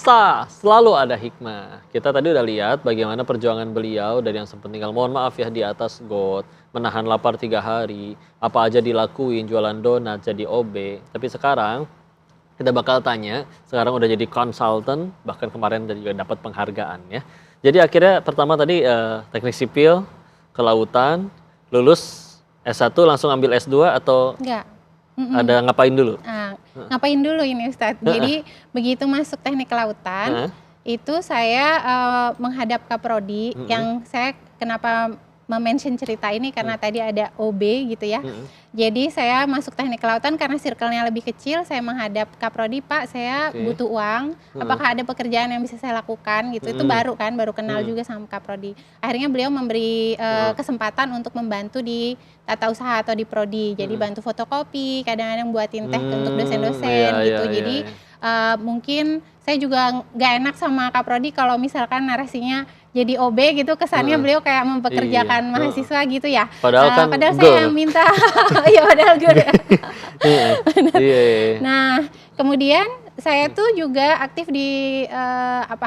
Pemirsa, selalu ada hikmah. Kita tadi udah lihat bagaimana perjuangan beliau dari yang sempat tinggal, mohon maaf ya, di atas got, menahan lapar 3 hari, apa aja dilakuin, jualan donat, jadi OB. Tapi sekarang kita bakal tanya, sekarang udah jadi konsultan, bahkan kemarin juga dapat penghargaan ya. Jadi akhirnya pertama tadi teknik sipil, kelautan, lulus S1 langsung ambil S2 atau Enggak. ada ngapain dulu? Ngapain dulu ini Ustadz? Jadi begitu masuk teknik kelautan, itu saya menghadap Kaprodi, yang saya kenapa mention cerita ini karena tadi ada OB gitu ya. Jadi saya masuk teknik kelautan karena circle-nya lebih kecil, saya menghadap Kaprodi, Pak saya butuh uang, apakah ada pekerjaan yang bisa saya lakukan gitu. Itu baru kenal juga sama Kaprodi. Akhirnya beliau memberi kesempatan untuk membantu di tata usaha atau di prodi, jadi bantu fotokopi, kadang-kadang buatin teh untuk dosen-dosen gitu. Jadi mungkin saya juga nggak enak sama Kaprodi kalau misalkan narasinya jadi OB gitu, kesannya beliau kayak mempekerjakan mahasiswa gitu ya. Padahal saya yang minta, ya padahal gue. Nah, kemudian saya tuh juga aktif di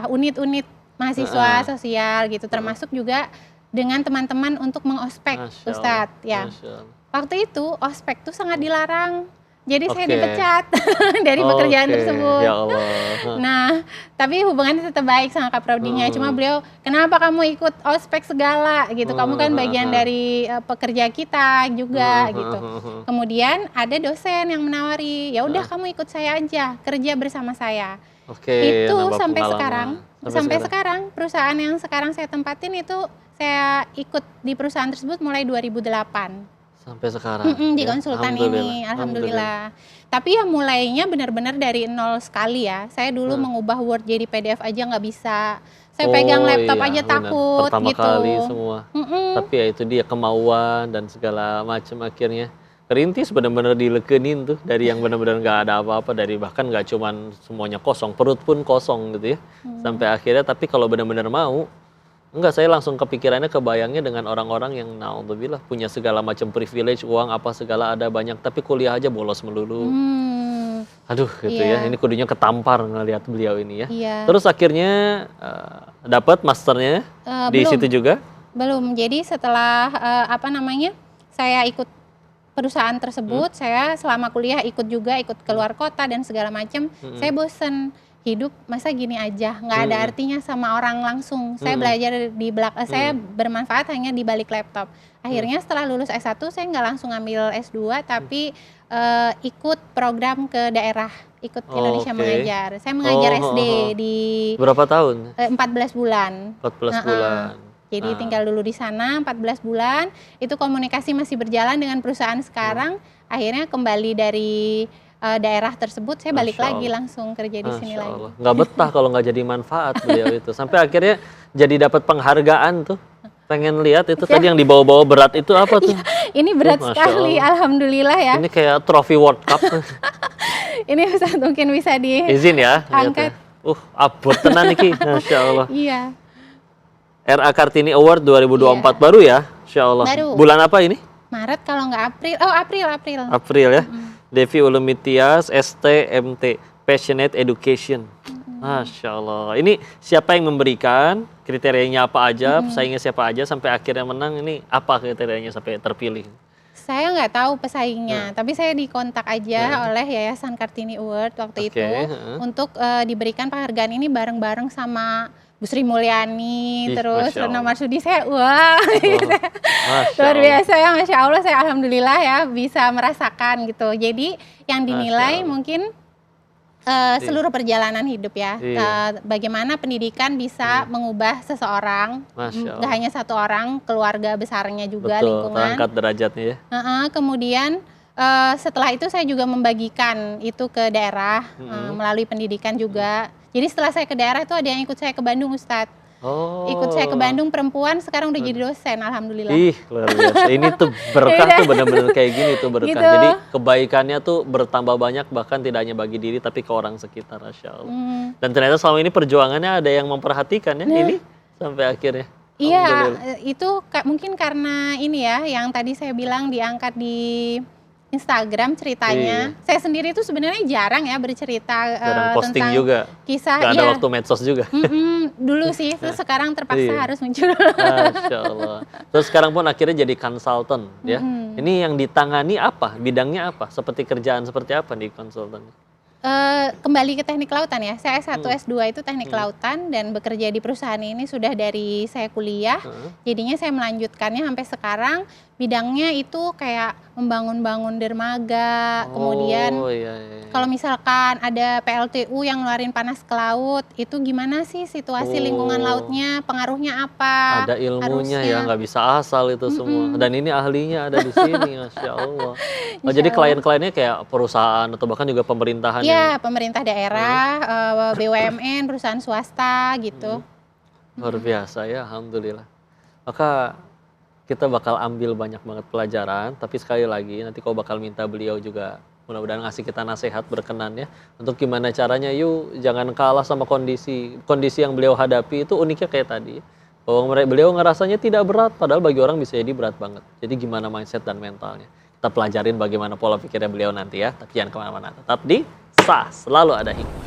unit-unit mahasiswa sosial gitu, termasuk juga dengan teman-teman untuk mengospek, Ustadz ya. Waktu itu ospek tuh sangat dilarang. Jadi saya dipecat dari pekerjaan tersebut. Ya Allah. Nah, tapi hubungannya tetap baik sama Kaprodinya. Cuma beliau, kenapa kamu ikut ospek segala gitu? Kamu kan bagian dari pekerja kita juga gitu. Kemudian ada dosen yang menawari, ya udah kamu ikut saya aja, kerja bersama saya. Itu sampai sekarang perusahaan yang sekarang saya tempatin itu saya ikut di perusahaan tersebut mulai 2008. Sampai sekarang di konsultan ini, alhamdulillah. Tapi ya mulainya benar-benar dari nol sekali ya. Saya dulu mengubah Word jadi PDF aja nggak bisa. Saya pegang laptop aja takut pertama gitu. Kali semua. Tapi ya itu dia kemauan dan segala macam akhirnya. Kerintis benar-benar dilekenin tuh dari yang benar-benar nggak ada apa-apa, dari bahkan nggak cuman semuanya kosong, perut pun kosong gitu ya. Sampai akhirnya tapi kalau benar-benar mau, enggak, saya langsung kepikirannya, kebayangnya dengan orang-orang yang naudzubillah punya segala macam privilege, uang apa segala ada banyak, tapi kuliah aja bolos melulu. Aduh gitu ya, ini kudunya ketampar ngelihat beliau ini ya. Terus akhirnya dapat masternya di situ juga? Belum, jadi setelah saya ikut perusahaan tersebut, saya selama kuliah ikut keluar kota dan segala macam, saya bosen. Hidup masa gini aja, nggak ada artinya sama orang langsung. Saya belajar di saya bermanfaat hanya di balik laptop. Akhirnya setelah lulus S1 saya nggak langsung ambil S2, tapi ikut program ke daerah, ikut Indonesia Mengajar. Saya mengajar SD di berapa tahun? 14 bulan. 14 bulan. Jadi tinggal dulu di sana 14 bulan, itu komunikasi masih berjalan dengan perusahaan sekarang. Akhirnya kembali dari daerah tersebut, saya balik lagi langsung kerja di sini lagi. Nggak betah kalau nggak jadi manfaat beliau itu. Sampai akhirnya jadi dapat penghargaan tuh. Pengen lihat itu tadi yang dibawa-bawa berat itu apa tuh? Ini berat sekali, alhamdulillah ya. Ini kayak trofi World Cup. Ini mungkin bisa izin ya. Angkat. Abot tenan iki, Masya Allah. Iya. RA Kartini Award 2024 baru ya, Insya Allah. Baru. Bulan apa ini? Maret kalau nggak April. Oh April. April ya. Devi Ulumitias, STMT, Passionate Education. Masya Allah. Ini siapa yang memberikan? Kriterianya apa aja? Pesaingnya siapa aja? Sampai akhirnya menang, ini apa kriterianya sampai terpilih? Saya nggak tahu pesaingnya, tapi saya dikontak aja oleh Yayasan Kartini Award waktu itu untuk diberikan penghargaan ini bareng-bareng sama Bu Sri Mulyani, terus Retno Marsudi. Saya luar biasa ya, Masya Allah, saya alhamdulillah ya bisa merasakan gitu. Jadi yang dinilai mungkin seluruh perjalanan hidup ya, bagaimana pendidikan bisa mengubah seseorang, gak hanya satu orang, keluarga besarnya juga, lingkungan. Terangkat derajatnya ya. Kemudian setelah itu saya juga membagikan itu ke daerah melalui pendidikan juga. Jadi setelah saya ke daerah itu ada yang ikut saya ke Bandung, Ustadz. Ikut saya ke Bandung, perempuan, sekarang udah jadi dosen, alhamdulillah. Ih, luar biasa. Ini tuh berkah tuh benar-benar kayak gini tuh berkah. Gitu. Jadi kebaikannya tuh bertambah banyak, bahkan tidak hanya bagi diri tapi ke orang sekitar, Masya Allah. Dan ternyata selama ini perjuangannya ada yang memperhatikan ya, ini sampai akhirnya. Iya, itu mungkin karena ini ya, yang tadi saya bilang diangkat di Instagram ceritanya. Saya sendiri tuh sebenarnya jarang ya bercerita Jarang posting tentang juga. kisah. Gak ada Iya. waktu medsos juga. Dulu sih, terus sekarang terpaksa Iya. harus muncul. Masya Allah. Terus sekarang pun akhirnya jadi konsultan ya. Ini yang ditangani apa? Bidangnya apa? Seperti kerjaan seperti apa di konsultan? Kembali ke teknik kelautan ya. Saya S1 S2 itu teknik kelautan dan bekerja di perusahaan ini sudah dari saya kuliah. Jadinya saya melanjutkannya sampai sekarang. Bidangnya itu kayak membangun-bangun dermaga, kemudian Iya. kalau misalkan ada PLTU yang ngeluarin panas ke laut, itu gimana sih situasi lingkungan lautnya, pengaruhnya apa? Ada ilmunya harusnya. ya, nggak bisa asal itu semua. Dan ini ahlinya ada di sini, Masya Allah. Oh, jadi Insya Allah. klien-kliennya kayak perusahaan atau bahkan juga pemerintahan yang Iya, pemerintah daerah, BUMN, perusahaan swasta gitu. luar biasa ya, Alhamdulillah. Maka kita bakal ambil banyak banget pelajaran, tapi sekali lagi nanti kau bakal minta beliau juga mudah-mudahan ngasih kita nasihat berkenan ya, untuk gimana caranya yuk jangan kalah sama kondisi yang beliau hadapi. Itu uniknya kayak tadi, bahwa beliau ngerasanya tidak berat, padahal bagi orang bisa jadi berat banget. Jadi gimana mindset dan mentalnya, kita pelajarin bagaimana pola pikirnya beliau nanti ya, tapi jangan kemana-mana, tetap di SAS, selalu ada hikmah.